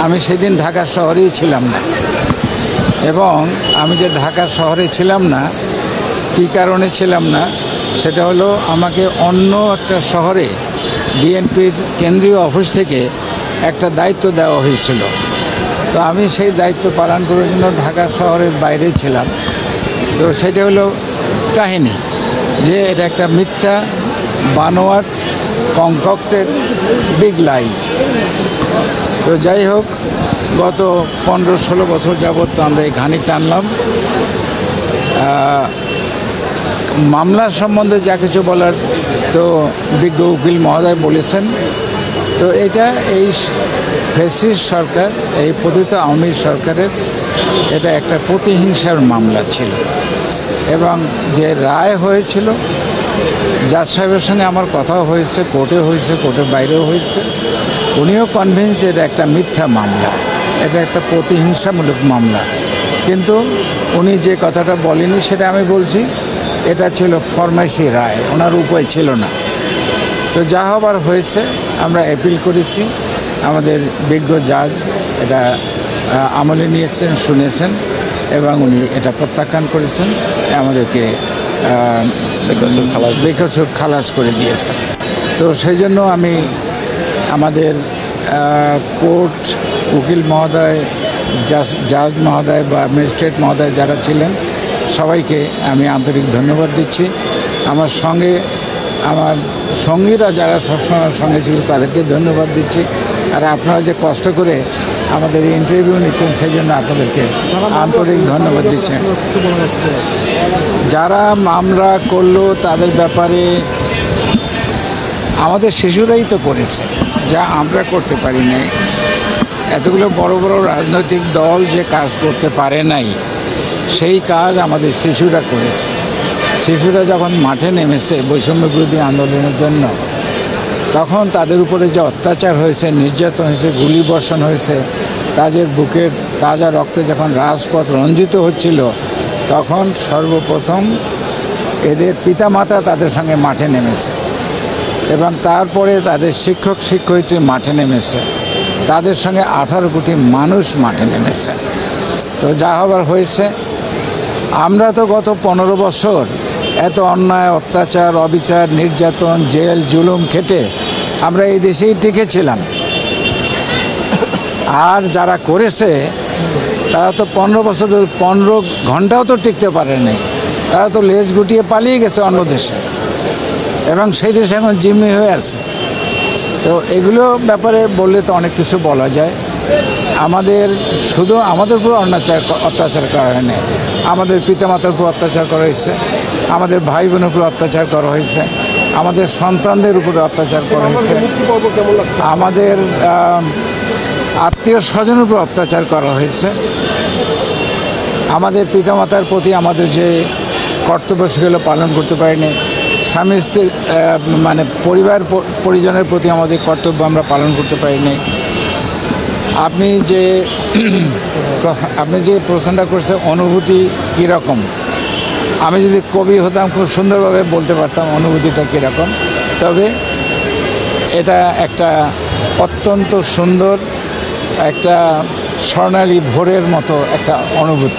আমি সেদিন ঢাকা শহরেই ছিলাম না, এবং আমি যে ঢাকা শহরে ছিলাম না, কী কারণে ছিলাম না সেটা হলো আমাকে অন্য একটা শহরে বিএনপির কেন্দ্রীয় অফিস থেকে একটা দায়িত্ব দেওয়া হয়েছিল। তো আমি সেই দায়িত্ব পালন করার জন্য ঢাকা শহরের বাইরে ছিলাম। তো সেটা হলো কাহিনী যে এটা একটা মিথ্যা বানোয়াট কনকক্টেড বিগ লাই। তো যাই হোক, গত 15-16 বছর যাবৎ আমরা এই ঘানি টানলাম। মামলার সম্বন্ধে যা কিছু বলার তো বিজ্ঞ উকিল মহোদয় বলেছেন। তো এটা এই ফ্যাসিস্ট সরকার, এই পতিত আওয়ামী সরকারের এটা একটা প্রতিহিংসার মামলা ছিল, এবং যে রায় হয়েছিল, জাজ সাহেবের সঙ্গে আমার কথাও হয়েছে, কোর্টে হয়েছে, কোর্টের বাইরেও হয়েছে। উনিও কনভিন্স যে এটা একটা মিথ্যা মামলা, এটা একটা প্রতিহিংসামূলক মামলা। কিন্তু উনি যে কথাটা বলেনি সেটা আমি বলছি, এটা ছিল ফরমাইশি রায়, ওনার উপায় ছিল না। তো যা হবার হয়েছে, আমরা অ্যাপিল করেছি। আমাদের বিজ্ঞ জাজ এটা আমলে নিয়েছেন, শুনেছেন, এবং উনি এটা প্রত্যাখ্যান করেছেন, আমাদেরকে বেকসুর খালাস করে দিয়েছেন। তো সেই জন্য আমি আমাদের কোর্ট, উকিল মহোদয়, জাজ মহোদয় বা ম্যাজিস্ট্রেট মহোদয় যারা ছিলেন সবাইকে আমি আন্তরিক ধন্যবাদ দিচ্ছি। আমার সঙ্গে আমার সঙ্গীরা যারা সবসময় আমার সঙ্গে ছিল তাদেরকে ধন্যবাদ দিচ্ছি। আর আপনারা যে কষ্ট করে আমাদের এই ইন্টারভিউ নিচ্ছেন সেই জন্য আপনাদেরকে আন্তরিক ধন্যবাদ দিচ্ছেন। যারা মামলা করলো তাদের ব্যাপারে আমাদের শিশুরাই তো করেছে, যা আমরা করতে পারি নাই। এতগুলো বড় বড় রাজনৈতিক দল যে কাজ করতে পারে নাই, সেই কাজ আমাদের শিশুরা করেছে। শিশুরা যখন মাঠে নেমেছে বৈষম্য বিরোধী আন্দোলনের জন্য, তখন তাদের উপরে যে অত্যাচার হয়েছে, নির্যাতন হয়েছে, গুলিবর্ষণ হয়েছে, তাদের বুকের তাজা রক্তে যখন রাজপথ রঞ্জিত হচ্ছিল, তখন সর্বপ্রথম এদের পিতামাতা তাদের সঙ্গে মাঠে নেমেছে, এবং তারপরে তাদের শিক্ষক শিক্ষয়িত্রী মাঠে নেমেছে, তাদের সঙ্গে 18 কোটি মানুষ মাঠে নেমেছে। তো যা হবার হয়েছে, আমরা তো গত 15 বছর এত অন্যায়, অত্যাচার, অবিচার, নির্যাতন, জেল, জুলুম খেটে আমরা এই দেশেই টিকেছিলাম। আর যারা করেছে তারা তো 15 বছর 15 ঘন্টাও তো টিকতে পারেনি। তারা তো লেজ গুটিয়ে পালিয়ে গেছে অন্য দেশে, এবং সেই দেশে এখন জিম্মি হয়ে আছে। তো এগুলো ব্যাপারে বললে তো অনেক কিছু বলা যায়। আমাদের শুধু আমাদের উপর অত্যাচার করা হয়নি, আমাদের পিতামাতার উপর অত্যাচার করা হয়েছে, আমাদের ভাই বোনের উপর অত্যাচার করা হয়েছে, আমাদের সন্তানদের উপরে অত্যাচার করা হয়েছে, আমাদের আত্মীয় স্বজনের উপর অত্যাচার করা হয়েছে। আমাদের পিতামাতার প্রতি আমাদের যে কর্তব্য সেগুলো পালন করতে পারিনি। স্বামী স্ত্রী মানে পরিবার পরিজনের প্রতি আমাদের কর্তব্য আমরা পালন করতে পারিনি। আপনি যে প্রশ্নটা করছেন, অনুভূতি কীরকম, আমি যদি কবি হতাম খুব সুন্দরভাবে বলতে পারতাম অনুভূতিটা কীরকম। তবে এটা একটা অত্যন্ত সুন্দর, একটা স্বর্ণালী ভোরের মতো একটা অনুভূতি।